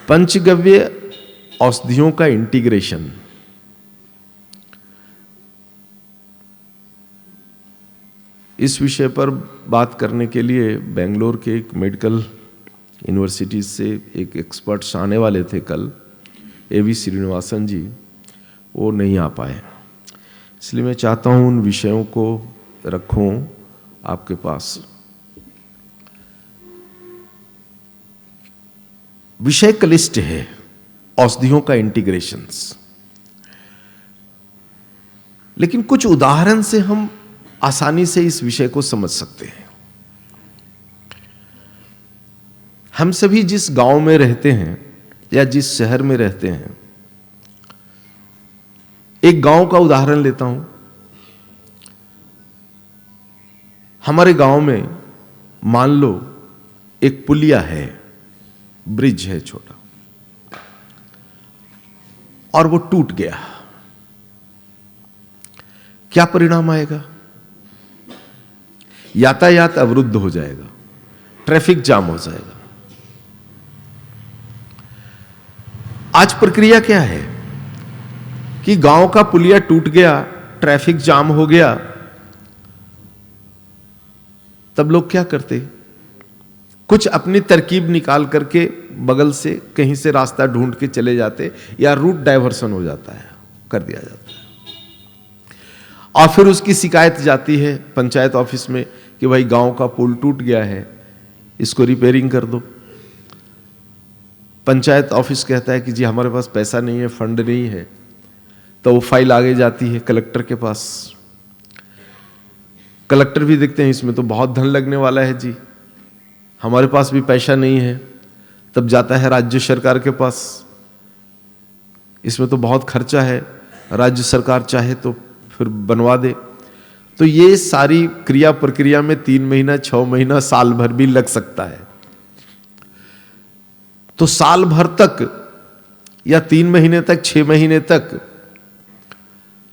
पंचगव्य औषधियों का इंटीग्रेशन। इस विषय पर बात करने के लिए बेंगलोर के एक मेडिकल यूनिवर्सिटी से एक एक्सपर्ट्स आने वाले थे कल, एवी श्रीनिवासन जी, वो नहीं आ पाए। इसलिए मैं चाहता हूँ उन विषयों को रखूँ आपके पास। विषय क्लिष्ट है, औषधियों का इंटीग्रेशंस, लेकिन कुछ उदाहरण से हम आसानी से इस विषय को समझ सकते हैं। हम सभी जिस गांव में रहते हैं या जिस शहर में रहते हैं, एक गांव का उदाहरण लेता हूं। हमारे गांव में मान लो एक पुलिया है, ब्रिज है छोटा, और वो टूट गया। क्या परिणाम आएगा? यातायात अवरुद्ध हो जाएगा, ट्रैफिक जाम हो जाएगा। आज प्रक्रिया क्या है कि गांव का पुलिया टूट गया, ट्रैफिक जाम हो गया, तब लोग क्या करते? कुछ अपनी तरकीब निकाल करके बगल से कहीं से रास्ता ढूंढ के चले जाते, या रूट डाइवर्सन हो जाता है, कर दिया जाता है। और फिर उसकी शिकायत जाती है पंचायत ऑफिस में कि भाई गांव का पुल टूट गया है, इसको रिपेयरिंग कर दो। पंचायत ऑफिस कहता है कि जी हमारे पास पैसा नहीं है, फंड नहीं है। तो वो फाइल आगे जाती है कलेक्टर के पास। कलेक्टर भी देखते हैं इसमें तो बहुत धन लगने वाला है जी, हमारे पास भी पैसा नहीं है। तब जाता है राज्य सरकार के पास, इसमें तो बहुत खर्चा है, राज्य सरकार चाहे तो फिर बनवा दे। तो ये सारी क्रिया प्रक्रिया में 3 महीना, 6 महीना, साल भर भी लग सकता है। तो साल भर तक या 3 महीने तक, 6 महीने तक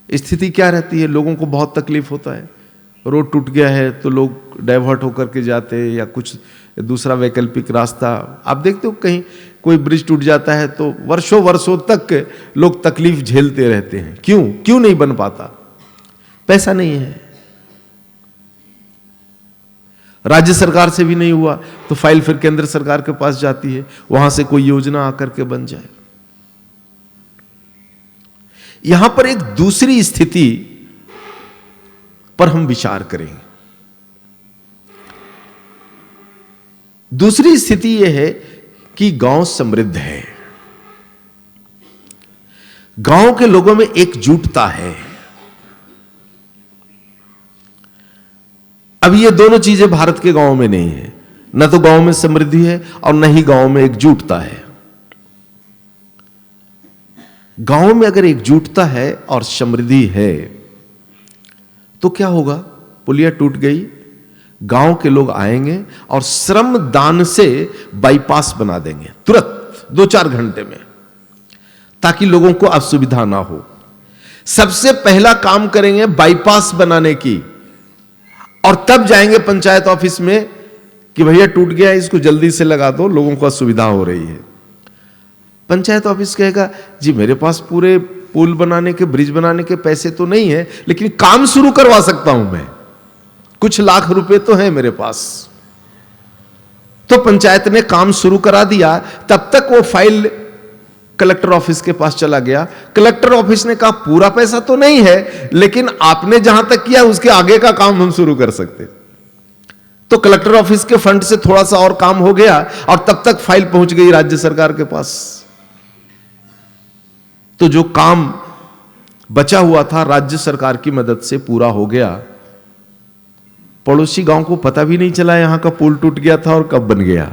स्थिति क्या रहती है? लोगों को बहुत तकलीफ होता है। रोड टूट गया है तो लोग डाइवर्ट होकर के जाते हैं, या कुछ दूसरा वैकल्पिक रास्ता। आप देखते हो कहीं कोई ब्रिज टूट जाता है तो वर्षों वर्षों तक लोग तकलीफ झेलते रहते हैं। क्यों नहीं बन पाता? पैसा नहीं है। राज्य सरकार से भी नहीं हुआ तो फाइल फिर केंद्र सरकार के पास जाती है, वहां से कोई योजना आकर के बन जाए। यहां पर एक दूसरी स्थिति पर हम विचार करेंगे। दूसरी स्थिति यह है कि गांव समृद्ध है, गांव के लोगों में एकजुटता है। अब ये दोनों चीजें भारत के गांव में नहीं है। न तो गांव में समृद्धि है और न ही गांव में एकजुटता है। गांव में अगर एकजुटता है और समृद्धि है तो क्या होगा? पुलिया टूट गई, गांव के लोग आएंगे और श्रम दान से बाईपास बना देंगे तुरंत 2-4 घंटे में, ताकि लोगों को असुविधा ना हो। सबसे पहला काम करेंगे बाईपास बनाने की, और तब जाएंगे पंचायत ऑफिस में कि भैया टूट गया, इसको जल्दी से लगा दो, लोगों को असुविधा हो रही है। पंचायत ऑफिस कहेगा जी मेरे पास पूरे पुल बनाने के, ब्रिज बनाने के पैसे तो नहीं है, लेकिन काम शुरू करवा सकता हूं मैं, कुछ लाख रुपए तो है मेरे पास। तो पंचायत ने काम शुरू करा दिया। तब तक वो फाइल कलेक्टर ऑफिस के पास चला गया। कलेक्टर ऑफिस ने कहा पूरा पैसा तो नहीं है, लेकिन आपने जहां तक किया उसके आगे का काम हम शुरू कर सकते। तो कलेक्टर ऑफिस के फंड से थोड़ा सा और काम हो गया, और तब तक फाइल पहुंच गई राज्य सरकार के पास। तो जो काम बचा हुआ था राज्य सरकार की मदद से पूरा हो गया। पड़ोसी गांव को पता भी नहीं चला यहां का पुल टूट गया था और कब बन गया।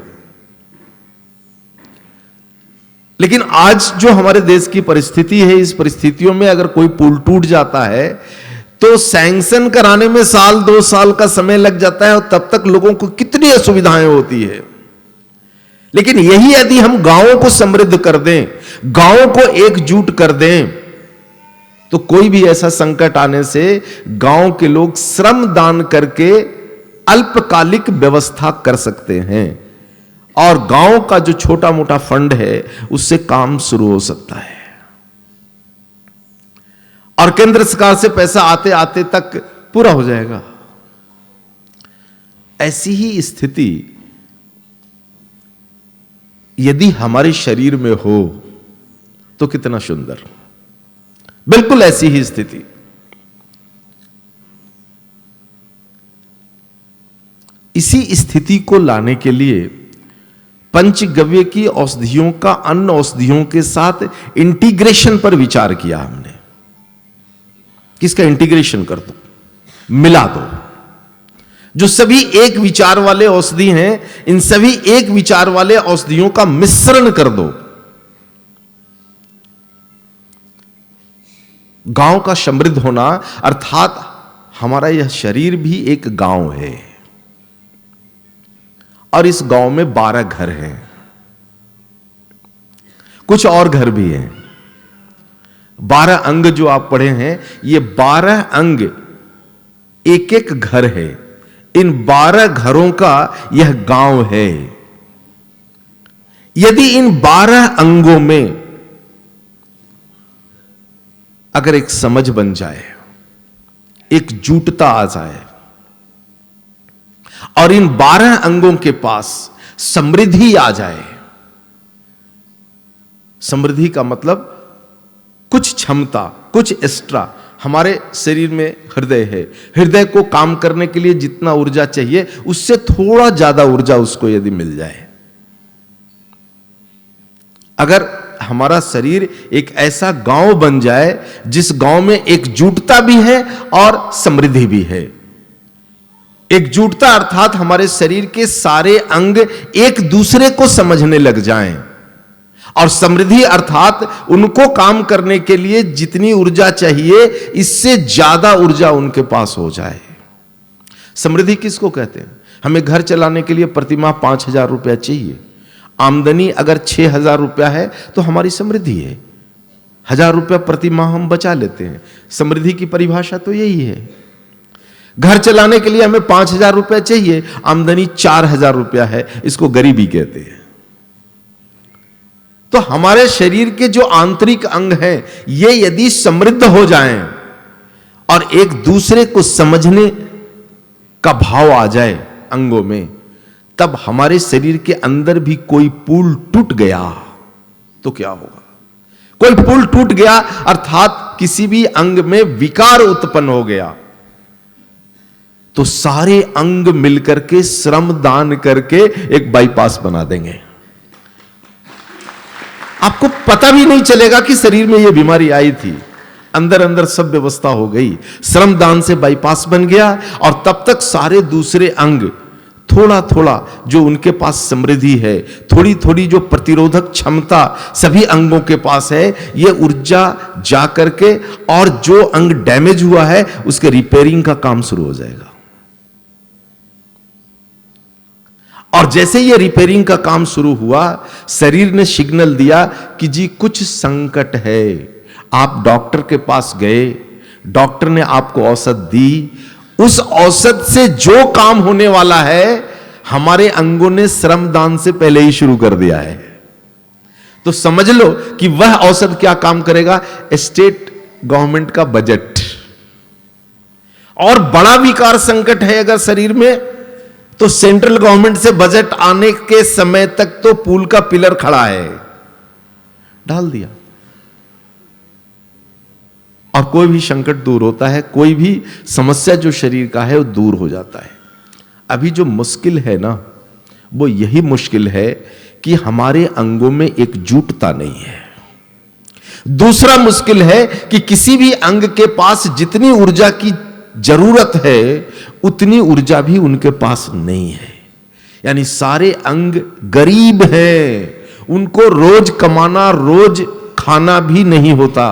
लेकिन आज जो हमारे देश की परिस्थिति है, इस परिस्थितियों में अगर कोई पुल टूट जाता है तो सैंक्शन कराने में 1-2 साल का समय लग जाता है, और तब तक लोगों को कितनी असुविधाएं होती है। लेकिन यही यदि हम गांवों को समृद्ध कर दें, गांवों को एकजुट कर दें, तो कोई भी ऐसा संकट आने से गांव के लोग श्रम दान करके अल्पकालिक व्यवस्था कर सकते हैं। और गांव का जो छोटा मोटा फंड है उससे काम शुरू हो सकता है, और केंद्र सरकार से पैसा आते आते तक पूरा हो जाएगा। ऐसी ही स्थिति यदि हमारे शरीर में हो तो कितना सुंदर। बिल्कुल ऐसी ही स्थिति। इसी स्थिति को लाने के लिए पंचगव्य की औषधियों का अन्य औषधियों के साथ इंटीग्रेशन पर विचार किया हमने। किसका इंटीग्रेशन कर दो, मिला दो। जो सभी एक विचार वाले औषधि हैं, इन सभी एक विचार वाले औषधियों का मिश्रण कर दो। गांव का समृद्ध होना अर्थात हमारा यह शरीर भी एक गांव है, और इस गांव में 12 घर हैं, कुछ और घर भी हैं। 12 अंग जो आप पढ़े हैं, ये 12 अंग एक एक घर है। इन 12 घरों का यह गांव है। यदि इन 12 अंगों में अगर एक समझ बन जाए, एकजुटता आ जाए, और इन 12 अंगों के पास समृद्धि आ जाए। समृद्धि का मतलब कुछ क्षमता, कुछ एक्स्ट्रा। हमारे शरीर में हृदय है, हृदय को काम करने के लिए जितना ऊर्जा चाहिए उससे थोड़ा ज्यादा ऊर्जा उसको यदि मिल जाए। अगर हमारा शरीर एक ऐसा गांव बन जाए जिस गांव में एकजुटता भी है और समृद्धि भी है। एकजुटता अर्थात हमारे शरीर के सारे अंग एक दूसरे को समझने लग जाएं, और समृद्धि अर्थात उनको काम करने के लिए जितनी ऊर्जा चाहिए इससे ज्यादा ऊर्जा उनके पास हो जाए। समृद्धि किसको कहते हैं? हमें घर चलाने के लिए प्रतिमाह 5,000 रुपया चाहिए। आमदनी अगर 6,000 रुपया है तो हमारी समृद्धि है। 1,000 रुपया प्रतिमाह हम बचा लेते हैं। समृद्धि की परिभाषा तो यही है। घर चलाने के लिए हमें 5,000 रुपया चाहिए, आमदनी 4,000 रुपया है, इसको गरीबी कहते हैं। तो हमारे शरीर के जो आंतरिक अंग हैं, ये यदि समृद्ध हो जाएं और एक दूसरे को समझने का भाव आ जाए अंगों में, तब हमारे शरीर के अंदर भी कोई पुल टूट गया तो क्या होगा? कोई पुल टूट गया अर्थात किसी भी अंग में विकार उत्पन्न हो गया, तो सारे अंग मिलकर के श्रम दान करके एक बाईपास बना देंगे। आपको पता भी नहीं चलेगा कि शरीर में यह बीमारी आई थी। अंदर अंदर सब व्यवस्था हो गई, श्रम दान से बाईपास बन गया, और तब तक सारे दूसरे अंग थोड़ा थोड़ा जो उनके पास समृद्धि है, थोड़ी थोड़ी जो प्रतिरोधक क्षमता सभी अंगों के पास है, यह ऊर्जा जा करके और जो अंग डैमेज हुआ है उसके रिपेयरिंग का काम शुरू हो जाएगा। और जैसे ये रिपेयरिंग का काम शुरू हुआ, शरीर ने सिग्नल दिया कि जी कुछ संकट है। आप डॉक्टर के पास गए, डॉक्टर ने आपको औषध दी, उस औषध से जो काम होने वाला है हमारे अंगों ने श्रमदान से पहले ही शुरू कर दिया है। तो समझ लो कि वह औषध क्या काम करेगा? स्टेट गवर्नमेंट का बजट। और बड़ा विकार संकट है अगर शरीर में, तो सेंट्रल गवर्नमेंट से बजट आने के समय तक तो पुल का पिलर खड़ा है, डाल दिया, और कोई भी संकट दूर होता है, कोई भी समस्या जो शरीर का है वो दूर हो जाता है। अभी जो मुश्किल है ना, वो यही मुश्किल है कि हमारे अंगों में एकजुटता नहीं है। दूसरा मुश्किल है कि किसी भी अंग के पास जितनी ऊर्जा की जरूरत है उतनी ऊर्जा भी उनके पास नहीं है। यानी सारे अंग गरीब हैं, उनको रोज कमाना, रोज खाना भी नहीं होता।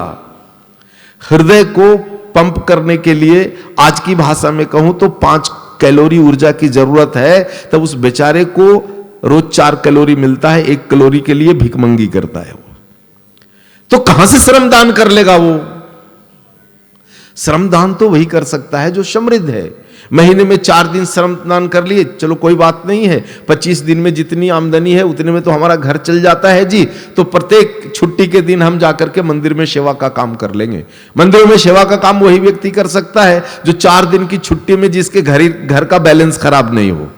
हृदय को पंप करने के लिए आज की भाषा में कहूं तो 5 कैलोरी ऊर्जा की जरूरत है, तब उस बेचारे को रोज 4 कैलोरी मिलता है, 1 कैलोरी के लिए भिखमंगी करता है वो। तो कहां से श्रमदान कर लेगा वो? श्रमदान तो वही कर सकता है जो समृद्ध है। महीने में 4 दिन श्रमदान कर लिए, चलो कोई बात नहीं है, 25 दिन में जितनी आमदनी है उतने में तो हमारा घर चल जाता है जी, तो प्रत्येक छुट्टी के दिन हम जाकर के मंदिर में सेवा का काम कर लेंगे। मंदिरों में सेवा का काम वही व्यक्ति कर सकता है जो 4 दिन की छुट्टी में जिसके घर का बैलेंस खराब नहीं हो।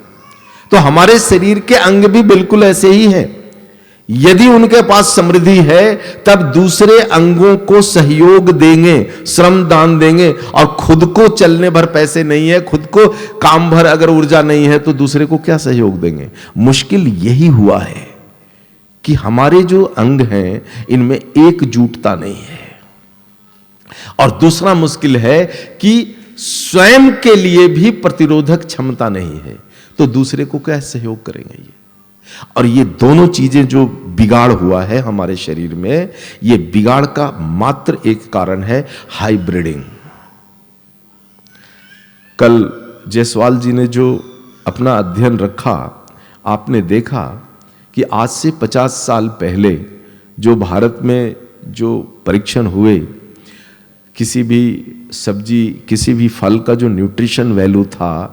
तो हमारे शरीर के अंग भी बिल्कुल ऐसे ही हैं। यदि उनके पास समृद्धि है तब दूसरे अंगों को सहयोग देंगे, श्रम दान देंगे, और खुद को चलने भर पैसे नहीं है, खुद को काम भर अगर ऊर्जा नहीं है तो दूसरे को क्या सहयोग देंगे। मुश्किल यही हुआ है कि हमारे जो अंग हैं इनमें एकजुटता नहीं है, और दूसरा मुश्किल है कि स्वयं के लिए भी प्रतिरोधक क्षमता नहीं है, तो दूसरे को क्या सहयोग करेंगे ये। और ये दोनों चीजें जो बिगाड़ हुआ है हमारे शरीर में, ये बिगाड़ का मात्र एक कारण है हाइब्रिडिंग। कल जायसवाल जी ने जो अपना अध्ययन रखा, आपने देखा कि आज से 50 साल पहले जो भारत में जो परीक्षण हुए, किसी भी सब्जी किसी भी फल का जो न्यूट्रिशन वैल्यू था,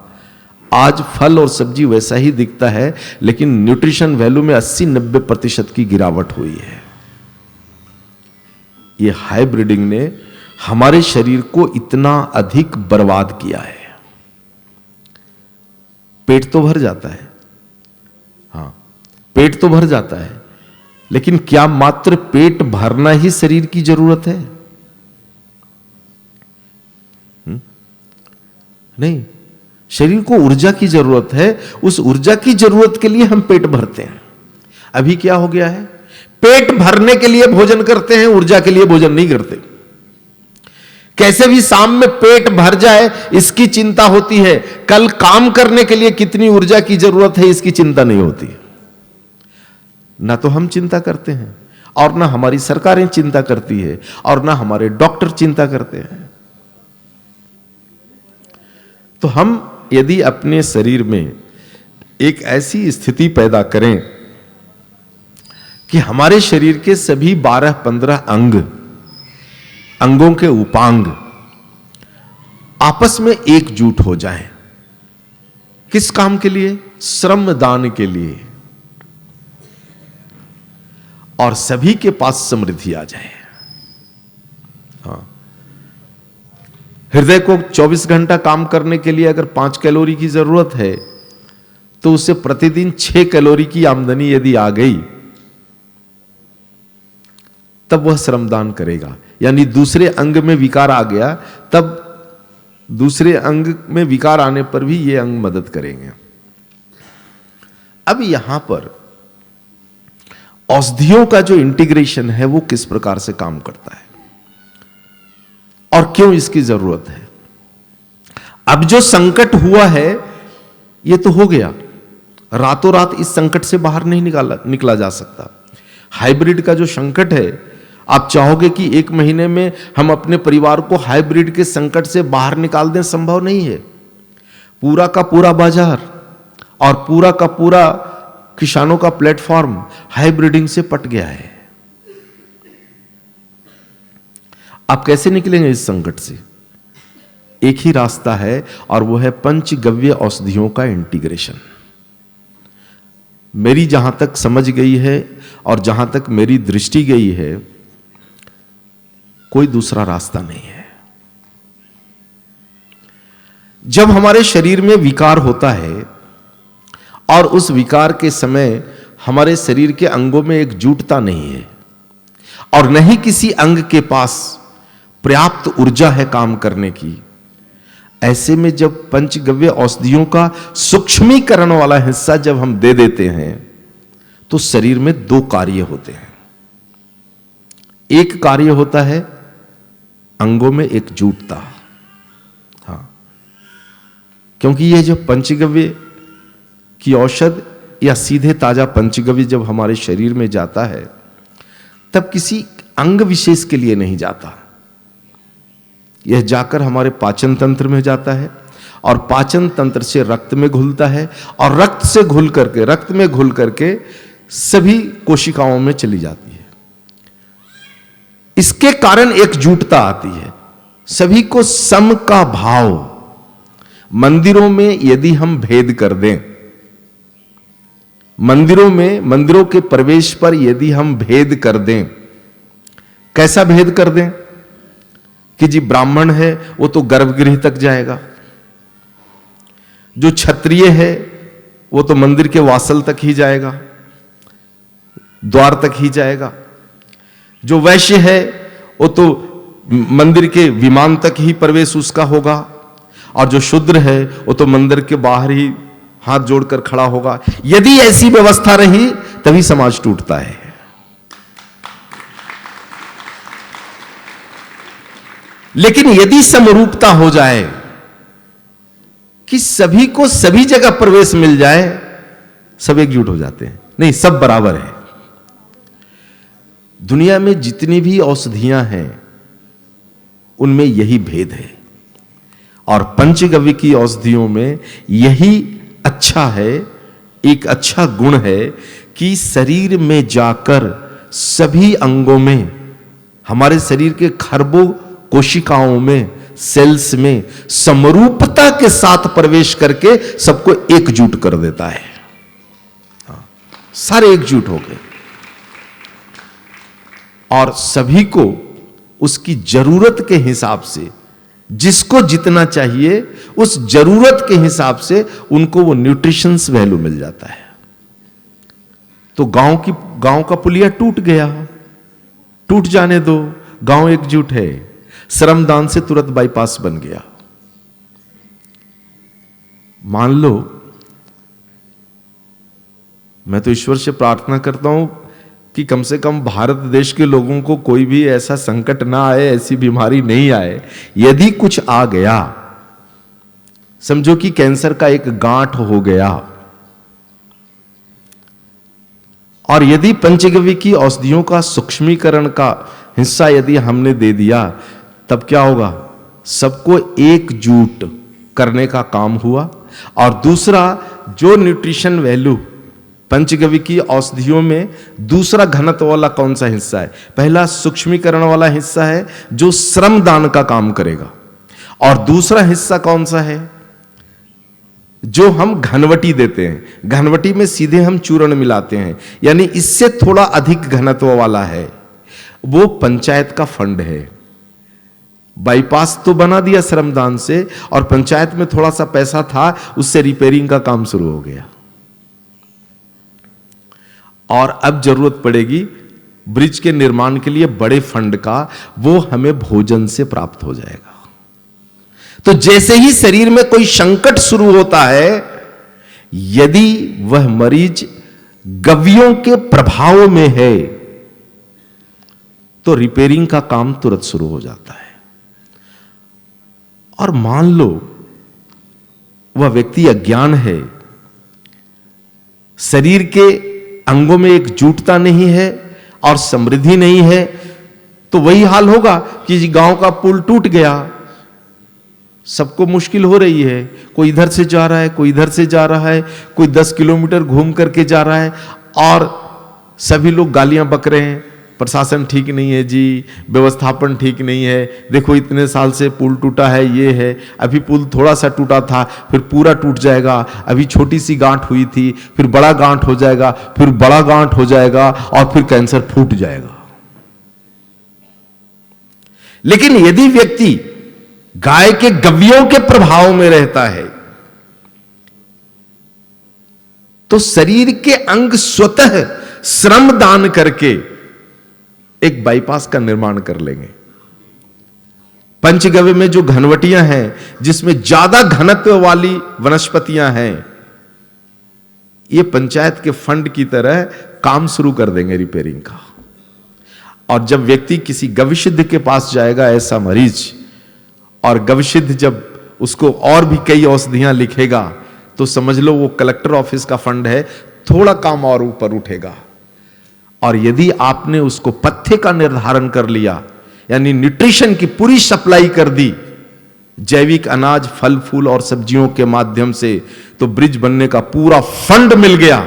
आज फल और सब्जी वैसा ही दिखता है, लेकिन न्यूट्रिशन वैल्यू में 80-90% की गिरावट हुई है। ये हाइब्रिडिंग ने हमारे शरीर को इतना अधिक बर्बाद किया है। पेट तो भर जाता है, हाँ पेट तो भर जाता है, लेकिन क्या मात्र पेट भरना ही शरीर की जरूरत है? नहीं, शरीर को ऊर्जा की जरूरत है। उस ऊर्जा की जरूरत के लिए हम पेट भरते हैं। अभी क्या हो गया है, पेट भरने के लिए भोजन करते हैं, ऊर्जा के लिए भोजन नहीं करते। कैसे भी शाम में पेट भर जाए इसकी चिंता होती है, कल काम करने के लिए कितनी ऊर्जा की जरूरत है इसकी चिंता नहीं होती। ना तो हम चिंता करते हैं, और ना हमारी सरकारें चिंता करती है, और ना हमारे डॉक्टर चिंता करते हैं। तो हम यदि अपने शरीर में एक ऐसी स्थिति पैदा करें कि हमारे शरीर के सभी 12-15 अंगों के उपांग आपस में एकजुट हो जाएं, किस काम के लिए? श्रम दान के लिए, और सभी के पास समृद्धि आ जाए। हाँ, हृदय को 24 घंटा काम करने के लिए अगर 5 कैलोरी की जरूरत है, तो उससे प्रतिदिन 6 कैलोरी की आमदनी यदि आ गई, तब वह श्रमदान करेगा। यानी दूसरे अंग में विकार आ गया, तब दूसरे अंग में विकार आने पर भी ये अंग मदद करेंगे। अब यहां पर औषधियों का जो इंटीग्रेशन है वो किस प्रकार से काम करता है और क्यों इसकी जरूरत है। अब जो संकट हुआ है ये तो हो गया, रातों रात इस संकट से बाहर नहीं निकला जा सकता। हाइब्रिड का जो संकट है, आप चाहोगे कि 1 महीने में हम अपने परिवार को हाइब्रिड के संकट से बाहर निकाल दें, संभव नहीं है। पूरा का पूरा बाजार और पूरा का पूरा किसानों का प्लेटफॉर्म हाइब्रिडिंग से पट गया है। आप कैसे निकलेंगे इस संकट से? एक ही रास्ता है और वो है पंचगव्य औषधियों का इंटीग्रेशन। मेरी जहां तक समझ गई है और जहां तक मेरी दृष्टि गई है, कोई दूसरा रास्ता नहीं है। जब हमारे शरीर में विकार होता है और उस विकार के समय हमारे शरीर के अंगों में एकजुटता नहीं है और नहीं किसी अंग के पास पर्याप्त ऊर्जा है काम करने की, ऐसे में जब पंचगव्य औषधियों का सूक्ष्मीकरण वाला हिस्सा जब हम दे देते हैं तो शरीर में 2 कार्य होते हैं। एक कार्य होता है अंगों में एकजुटता, हाँ, क्योंकि यह जो पंचगव्य की औषध या सीधे ताजा पंचगव्य जब हमारे शरीर में जाता है तब किसी अंग विशेष के लिए नहीं जाता, यह जाकर हमारे पाचन तंत्र में जाता है और पाचन तंत्र से रक्त में घुलता है और रक्त में घुल करके सभी कोशिकाओं में चली जाती है। इसके कारण एकजुटता आती है, सभी को सम का भाव, मंदिरों में यदि हम भेद कर दें, मंदिरों के प्रवेश पर यदि हम भेद कर दें, कैसा भेद कर दें कि जी ब्राह्मण है वो तो गर्भगृह तक जाएगा, जो क्षत्रिय है वो तो मंदिर के वासल तक ही जाएगा, द्वार तक ही जाएगा, जो वैश्य है वो तो मंदिर के विमान तक ही प्रवेश उसका होगा, और जो शूद्र है वो तो मंदिर के बाहर ही हाथ जोड़कर खड़ा होगा। यदि ऐसी व्यवस्था रही तभी समाज टूटता है। लेकिन यदि समरूपता हो जाए कि सभी को सभी जगह प्रवेश मिल जाए, सब एकजुट हो जाते हैं। नहीं, सब बराबर है। दुनिया में जितनी भी औषधियां हैं उनमें यही भेद है, और पंचगव्य की औषधियों में यही अच्छा है, एक अच्छा गुण है कि शरीर में जाकर सभी अंगों में, हमारे शरीर के खरबों कोशिकाओं में, सेल्स में समरूपता के साथ प्रवेश करके सबको एकजुट कर देता है। सारे एकजुट हो गए और सभी को उसकी जरूरत के हिसाब से, जिसको जितना चाहिए उस जरूरत के हिसाब से उनको वो न्यूट्रिशंस वैल्यू मिल जाता है। तो गांव का पुलिया टूट गया, टूट जाने दो, गांव एकजुट है, श्रमदान से तुरंत बाईपास बन गया। मान लो, मैं तो ईश्वर से प्रार्थना करता हूं कि कम से कम भारत देश के लोगों को कोई भी ऐसा संकट ना आए, ऐसी बीमारी नहीं आए। यदि कुछ आ गया, समझो कि कैंसर का एक गांठ हो गया, और यदि पंचगव्य की औषधियों का सूक्ष्मीकरण का हिस्सा यदि हमने दे दिया, तब क्या होगा? सबको एकजुट करने का काम हुआ। और दूसरा, जो न्यूट्रिशन वैल्यू पंचगव्य की औषधियों में दूसरा घनत्व वाला कौन सा हिस्सा है? पहला सूक्ष्मीकरण वाला हिस्सा है जो श्रमदान का काम करेगा, और दूसरा हिस्सा कौन सा है? जो हम घनवटी देते हैं। घनवटी में सीधे हम चूर्ण मिलाते हैं, यानी इससे थोड़ा अधिक घनत्व वाला है, वो पंचायत का फंड है। बाईपास तो बना दिया श्रमदान से, और पंचायत में थोड़ा सा पैसा था, उससे रिपेयरिंग का काम शुरू हो गया। और अब जरूरत पड़ेगी ब्रिज के निर्माण के लिए बड़े फंड का, वो हमें भोजन से प्राप्त हो जाएगा। तो जैसे ही शरीर में कोई संकट शुरू होता है, यदि वह मरीज गव्यों के प्रभाव में है, तो रिपेयरिंग का काम तुरंत शुरू हो जाता है। और मान लो वह व्यक्ति अज्ञान है, शरीर के अंगों में एकजुटता नहीं है और समृद्धि नहीं है, तो वही हाल होगा कि गांव का पुल टूट गया, सबको मुश्किल हो रही है। कोई इधर से जा रहा है, कोई इधर से जा रहा है, कोई 10 किलोमीटर घूम करके जा रहा है, और सभी लोग गालियां बक रहे हैं, प्रशासन ठीक नहीं है जी, व्यवस्थापन ठीक नहीं है, देखो इतने साल से पुल टूटा है, ये है, अभी पुल थोड़ा सा टूटा था, फिर पूरा टूट जाएगा, अभी छोटी सी गांठ हुई थी, फिर बड़ा गांठ हो जाएगा, फिर बड़ा गांठ हो जाएगा, और फिर कैंसर फूट जाएगा। लेकिन यदि व्यक्ति गाय के गव्यों के प्रभाव में रहता है, तो शरीर के अंग स्वतः श्रम दान करके एक बाईपास का निर्माण कर लेंगे। पंचगव्य में जो घनवटियां हैं, जिसमें ज्यादा घनत्व वाली वनस्पतियां हैं, ये पंचायत के फंड की तरह काम शुरू कर देंगे रिपेयरिंग का। और जब व्यक्ति किसी गविसिद्ध के पास जाएगा, ऐसा मरीज, और गविसिद्ध जब उसको और भी कई औषधियां लिखेगा, तो समझ लो वो कलेक्टर ऑफिस का फंड है, थोड़ा काम और ऊपर उठेगा। और यदि आपने उसको पथ्य का निर्धारण कर लिया, यानी न्यूट्रिशन की पूरी सप्लाई कर दी, जैविक अनाज, फल फूल और सब्जियों के माध्यम से, तो ब्रिज बनने का पूरा फंड मिल गया।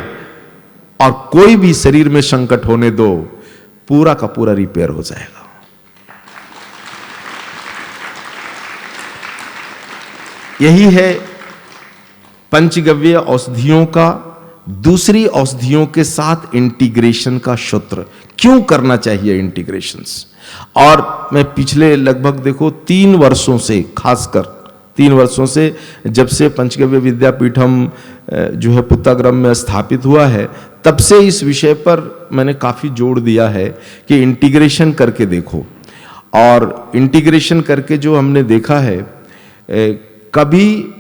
और कोई भी शरीर में संकट होने दो, पूरा का पूरा रिपेयर हो जाएगा। यही है पंचगव्य औषधियों का दूसरी औषधियों के साथ इंटीग्रेशन का सूत्र। क्यों करना चाहिए इंटीग्रेशंस? और मैं पिछले लगभग देखो 3 वर्षों से, खासकर 3 वर्षों से, जब से पंचगव्य विद्यापीठम जो है पुत्ताग्रम में स्थापित हुआ है, तब से इस विषय पर मैंने काफी जोर दिया है कि इंटीग्रेशन करके देखो। और इंटीग्रेशन करके जो हमने देखा है, कभी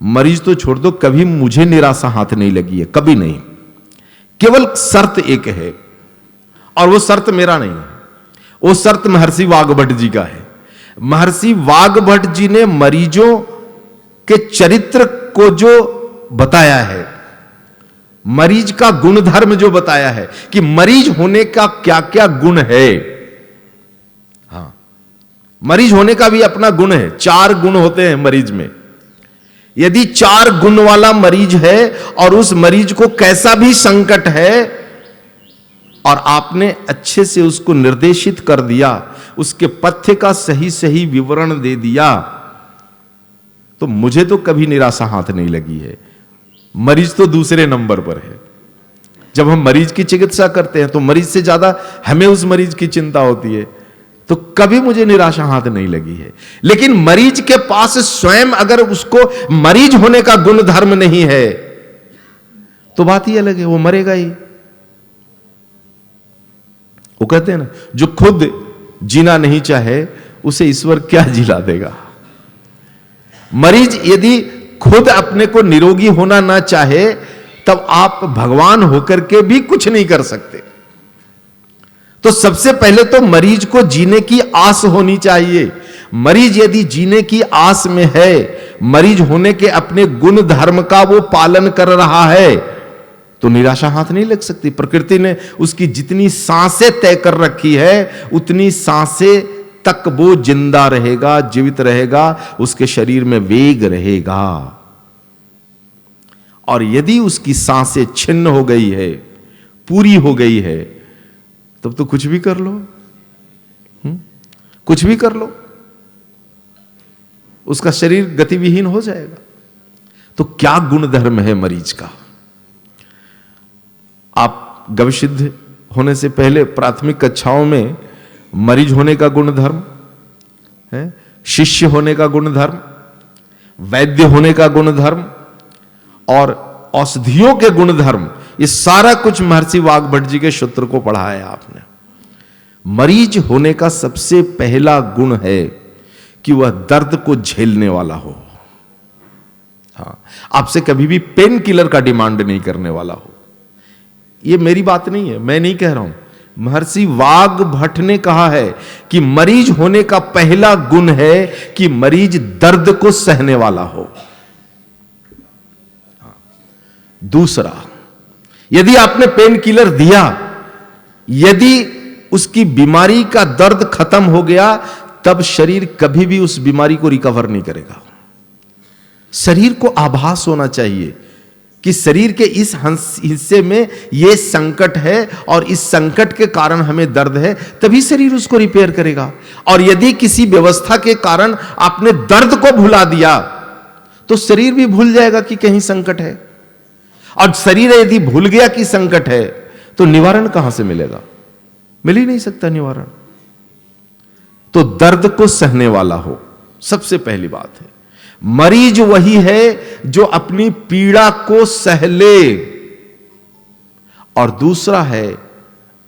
मरीज तो छोड़ दो, कभी मुझे निराशा हाथ नहीं लगी है, कभी नहीं। केवल शर्त एक है, और वो शर्त मेरा नहीं है, वो शर्त महर्षि वाग्भट जी का है। महर्षि वाग्भट जी ने मरीजों के चरित्र को जो बताया है, मरीज का गुण धर्म जो बताया है कि मरीज होने का क्या क्या गुण है। हाँ, मरीज होने का भी अपना गुण है। 4 गुण होते हैं मरीज में। यदि 4 गुण वाला मरीज है और उस मरीज को कैसा भी संकट है और आपने अच्छे से उसको निर्देशित कर दिया, उसके पथ्य का सही सही विवरण दे दिया, तो मुझे तो कभी निराशा हाथ नहीं लगी है। मरीज तो दूसरे नंबर पर है। जब हम मरीज की चिकित्सा करते हैं तो मरीज से ज्यादा हमें उस मरीज की चिंता होती है, तो कभी मुझे निराशा हाथ नहीं लगी है। लेकिन मरीज के पास स्वयं अगर उसको मरीज होने का गुण धर्म नहीं है तो बात ही अलग है, वो मरेगा ही। वो कहते हैं ना, जो खुद जीना नहीं चाहे उसे ईश्वर क्या जिला देगा। मरीज यदि खुद अपने को निरोगी होना ना चाहे, तब आप भगवान होकर के भी कुछ नहीं कर सकते। तो सबसे पहले तो मरीज को जीने की आस होनी चाहिए। मरीज यदि जीने की आस में है, मरीज होने के अपने गुण धर्म का वो पालन कर रहा है, तो निराशा हाथ नहीं लग सकती। प्रकृति ने उसकी जितनी सांसें तय कर रखी है, उतनी सांसें तक वो जिंदा रहेगा, जीवित रहेगा, उसके शरीर में वेग रहेगा। और यदि उसकी सांसें छिन्न हो गई है, पूरी हो गई है, तब तो कुछ भी कर लो, कुछ भी कर लो, उसका शरीर गतिविहीन हो जाएगा। तो क्या गुण धर्म है मरीज का? आप गविसिद्ध होने से पहले प्राथमिक कक्षाओं में मरीज होने का गुण धर्म है, शिष्य होने का गुण धर्म, वैद्य होने का गुण धर्म और औषधियों के गुण धर्म, ये सारा कुछ महर्षि वाग्भट जी के सूत्र को पढ़ा है आपने। मरीज होने का सबसे पहला गुण है कि वह दर्द को झेलने वाला हो। हाँ, आपसे कभी भी पेन किलर का डिमांड नहीं करने वाला हो। ये मेरी बात नहीं है, मैं नहीं कह रहा हूं, महर्षि वाग्भट ने कहा है कि मरीज होने का पहला गुण है कि मरीज दर्द को सहने वाला हो। दूसरा, यदि आपने पेन किलर दिया, यदि उसकी बीमारी का दर्द खत्म हो गया, तब शरीर कभी भी उस बीमारी को रिकवर नहीं करेगा। शरीर को आभास होना चाहिए कि शरीर के इस हिस्से में यह संकट है और इस संकट के कारण हमें दर्द है, तभी शरीर उसको रिपेयर करेगा। और यदि किसी व्यवस्था के कारण आपने दर्द को भुला दिया, तो शरीर भी भूल जाएगा कि कहीं संकट है। और शरीर यदि भूल गया कि संकट है, तो निवारण कहां से मिलेगा? मिल ही नहीं सकता निवारण। तो दर्द को सहने वाला हो, सबसे पहली बात है। मरीज वही है जो अपनी पीड़ा को सह ले। और दूसरा है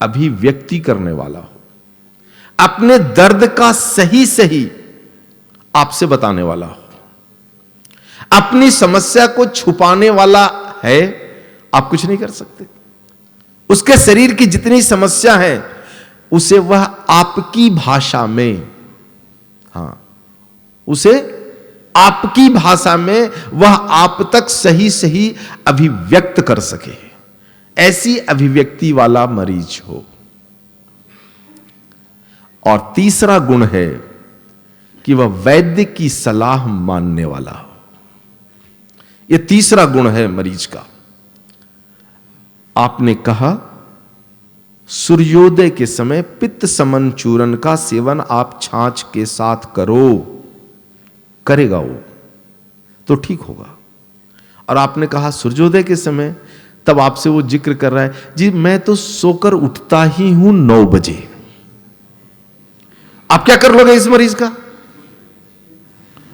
अभिव्यक्ति करने वाला हो, अपने दर्द का सही सही आपसे बताने वाला हो। अपनी समस्या को छुपाने वाला है, आप कुछ नहीं कर सकते। उसके शरीर की जितनी समस्या है उसे वह आपकी भाषा में, हां, उसे आपकी भाषा में वह आप तक सही सही अभिव्यक्त कर सके, ऐसी अभिव्यक्ति वाला मरीज हो। और तीसरा गुण है कि वह वैद्य की सलाह मानने वाला हो। यह तीसरा गुण है मरीज का। आपने कहा सूर्योदय के समय पित्त समन चूर्ण का सेवन आप छाछ के साथ करो, करेगा वो। तो ठीक होगा। और आपने कहा सूर्योदय के समय, तब आपसे वो जिक्र कर रहा है, जी मैं तो सोकर उठता ही हूं 9 बजे। आप क्या कर लोगे इस मरीज का?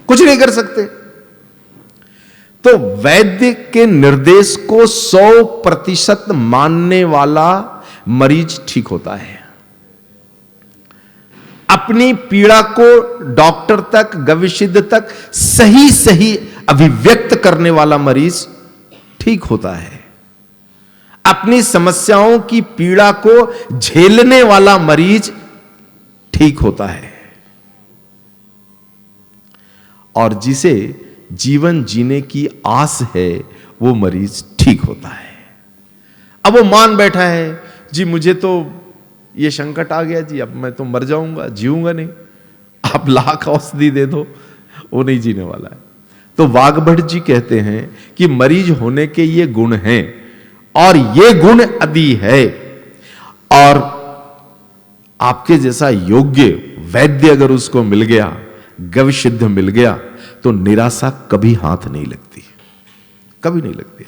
कुछ नहीं कर सकते। तो वैद्य के निर्देश को 100% मानने वाला मरीज ठीक होता है। अपनी पीड़ा को डॉक्टर तक, गविसिद्ध तक सही सही अभिव्यक्त करने वाला मरीज ठीक होता है। अपनी समस्याओं की पीड़ा को झेलने वाला मरीज ठीक होता है। और जिसे जीवन जीने की आस है वो मरीज ठीक होता है। अब वो मान बैठा है, जी मुझे तो ये संकट आ गया जी, अब मैं तो मर जाऊंगा, जीऊंगा नहीं। आप लाख औषधि दे दो, वो नहीं जीने वाला है। तो वाग्भट जी कहते हैं कि मरीज होने के ये गुण हैं, और ये गुण यदि है और आपके जैसा योग्य वैद्य अगर उसको मिल गया, गविसिद्ध मिल गया, तो निराशा कभी हाथ नहीं लगती, कभी नहीं लगती।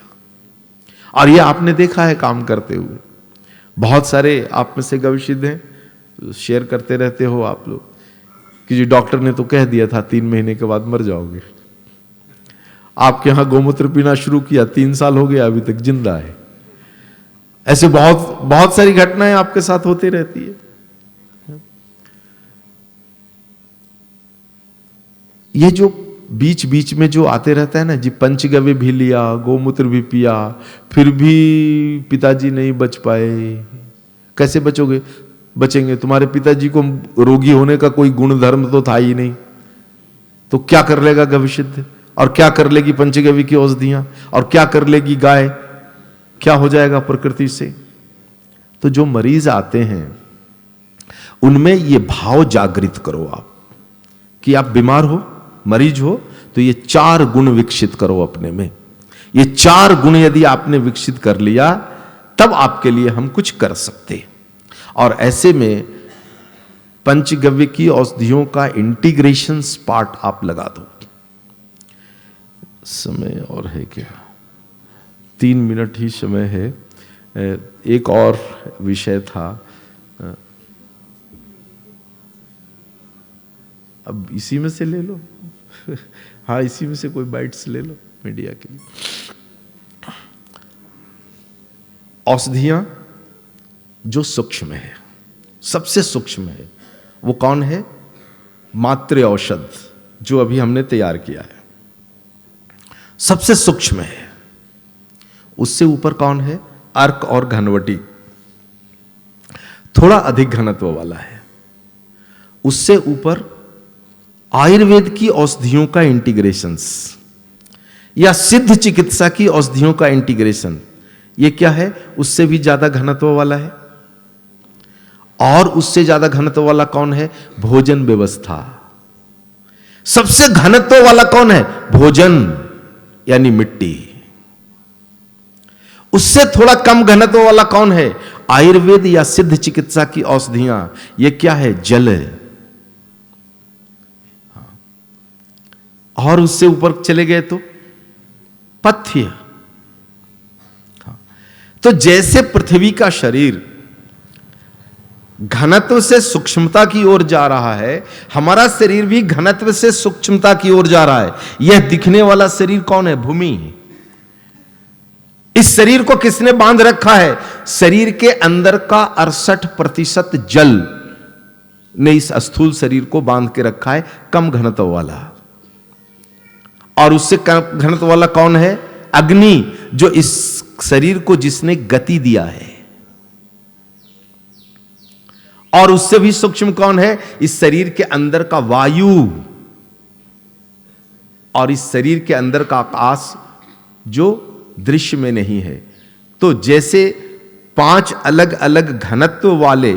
और ये आपने देखा है काम करते हुए। बहुत सारे आप में से गविसिद्ध हैं, शेयर करते रहते हो आप लोग कि जी डॉक्टर ने तो कह दिया था 3 महीने के बाद मर जाओगे। आपके यहां गोमूत्र पीना शुरू किया, 3 साल हो गया, अभी तक जिंदा है। ऐसे बहुत बहुत सारी घटनाएं आपके साथ होती रहती है। ये जो बीच बीच में जो आते रहता है ना जी, पंचगव्य भी लिया, गोमूत्र भी पिया, फिर भी पिताजी नहीं बच पाए। कैसे बचोगे? बचेंगे? तुम्हारे पिताजी को रोगी होने का कोई गुण धर्म तो था ही नहीं, तो क्या कर लेगा गविसिद्ध, और क्या कर लेगी पंचगव्य की औषधियां, और क्या कर लेगी गाय, क्या हो जाएगा प्रकृति से? तो जो मरीज आते हैं उनमें ये भाव जागृत करो आप कि आप बीमार हो, मरीज हो, तो ये 4 गुण विकसित करो अपने में। ये 4 गुण यदि आपने विकसित कर लिया, तब आपके लिए हम कुछ कर सकते। और ऐसे में पंचगव्य की औषधियों का इंटीग्रेशन पार्ट आप लगा दो। समय और है क्या? 3 मिनट ही समय है। एक और विषय था, अब इसी में से ले लो। हाँ, इसी में से कोई बाइट्स ले लो मीडिया के लिए। औषधियां जो सूक्ष्म है, सबसे सूक्ष्म है, वो कौन है? मात्र औषध, जो अभी हमने तैयार किया है, सबसे सूक्ष्म है। उससे ऊपर कौन है? अर्क और घनवटी, थोड़ा अधिक घनत्व वाला है। उससे ऊपर आयुर्वेद की औषधियों का इंटीग्रेशंस या सिद्ध चिकित्सा की औषधियों का इंटीग्रेशन, ये क्या है? उससे भी ज्यादा घनत्व वाला है। और उससे ज्यादा घनत्व वाला कौन है? भोजन व्यवस्था। सबसे घनत्व वाला कौन है? भोजन यानी मिट्टी। उससे थोड़ा कम घनत्व वाला कौन है? आयुर्वेद या सिद्ध चिकित्सा की औषधियां। ये क्या है? जल है। और उससे ऊपर चले गए तो पथ्य। तो जैसे पृथ्वी का शरीर घनत्व से सूक्ष्मता की ओर जा रहा है, हमारा शरीर भी घनत्व से सूक्ष्मता की ओर जा रहा है। यह दिखने वाला शरीर कौन है? भूमि। इस शरीर को किसने बांध रखा है? शरीर के अंदर का 68% जल ने इस स्थूल शरीर को बांध के रखा है, कम घनत्व वाला। और उससे कम घनत्व वाला कौन है? अग्नि, जो इस शरीर को जिसने गति दिया है। और उससे भी सूक्ष्म कौन है? इस शरीर के अंदर का वायु और इस शरीर के अंदर का आकाश, जो दृश्य में नहीं है। तो जैसे 5 अलग अलग घनत्व वाले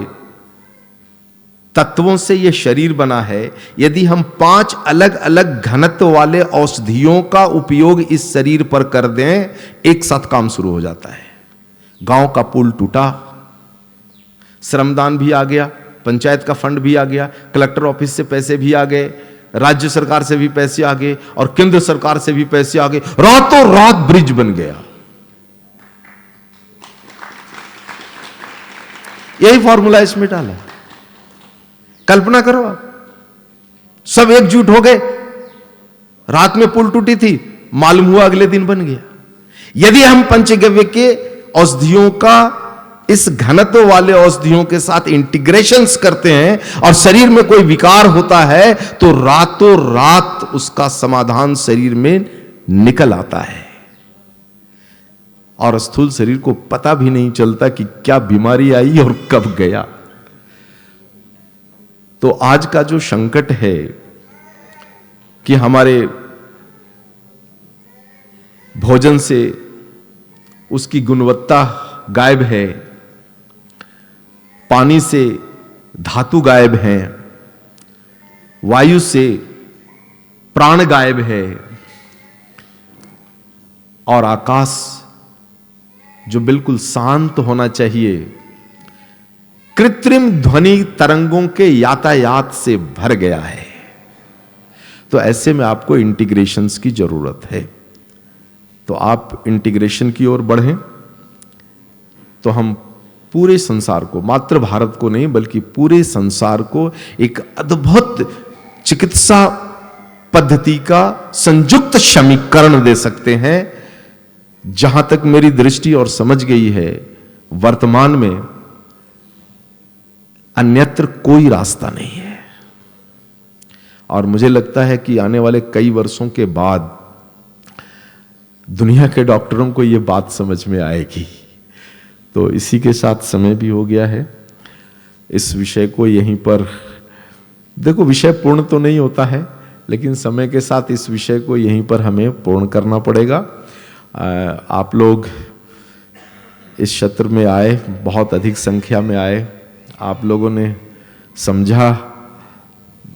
तत्वों से यह शरीर बना है, यदि हम 5 अलग अलग घनत्व वाले औषधियों का उपयोग इस शरीर पर कर दें, एक साथ काम शुरू हो जाता है। गांव का पुल टूटा, श्रमदान भी आ गया, पंचायत का फंड भी आ गया, कलेक्टर ऑफिस से पैसे भी आ गए, राज्य सरकार से भी पैसे आ गए और केंद्र सरकार से भी पैसे आ गए, रातों रात ब्रिज बन गया। यही फॉर्मूला इसमें डाला। कल्पना करो आप, सब एकजुट हो गए, रात में पुल टूटी थी, मालूम हुआ अगले दिन बन गया। यदि हम पंचगव्य के औषधियों का इस घनत्व वाले औषधियों के साथ इंटीग्रेशंस करते हैं और शरीर में कोई विकार होता है तो रातों रात उसका समाधान शरीर में निकल आता है और स्थूल शरीर को पता भी नहीं चलता कि क्या बीमारी आई और कब गया। तो आज का जो संकट है कि हमारे भोजन से उसकी गुणवत्ता गायब है, पानी से धातु गायब है, वायु से प्राण गायब है और आकाश जो बिल्कुल शांत होना चाहिए कृत्रिम ध्वनि तरंगों के यातायात से भर गया है। तो ऐसे में आपको इंटीग्रेशंस की जरूरत है। तो आप इंटीग्रेशन की ओर बढ़ें तो हम पूरे संसार को, मात्र भारत को नहीं बल्कि पूरे संसार को एक अद्भुत चिकित्सा पद्धति का संयुक्त समीकरण दे सकते हैं। जहां तक मेरी दृष्टि और समझ गई है, वर्तमान में अन्यत्र कोई रास्ता नहीं है और मुझे लगता है कि आने वाले कई वर्षों के बाद दुनिया के डॉक्टरों को यह बात समझ में आएगी। तो इसी के साथ समय भी हो गया है। इस विषय को यहीं पर, देखो विषय पूर्ण तो नहीं होता है लेकिन समय के साथ इस विषय को यहीं पर हमें पूर्ण करना पड़ेगा। आप लोग इस क्षेत्र में आए, बहुत अधिक संख्या में आए, आप लोगों ने समझा।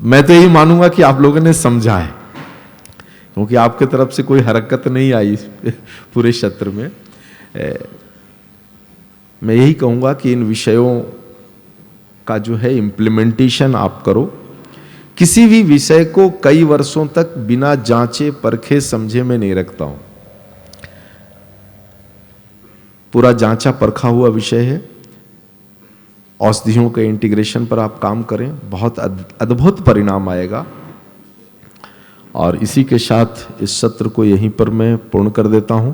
मैं तो यही मानूंगा कि आप लोगों ने समझा है क्योंकि आपके तरफ से कोई हरकत नहीं आई पूरे क्षेत्र में। मैं यही कहूंगा कि इन विषयों का जो है इम्प्लीमेंटेशन आप करो। किसी भी विषय को कई वर्षों तक बिना जांचे परखे समझे मैं नहीं रखता हूं। पूरा जांचा परखा हुआ विषय है। औषधियों के इंटीग्रेशन पर आप काम करें, बहुत अद्भुत परिणाम आएगा। और इसी के साथ इस सत्र को यहीं पर मैं पूर्ण कर देता हूं।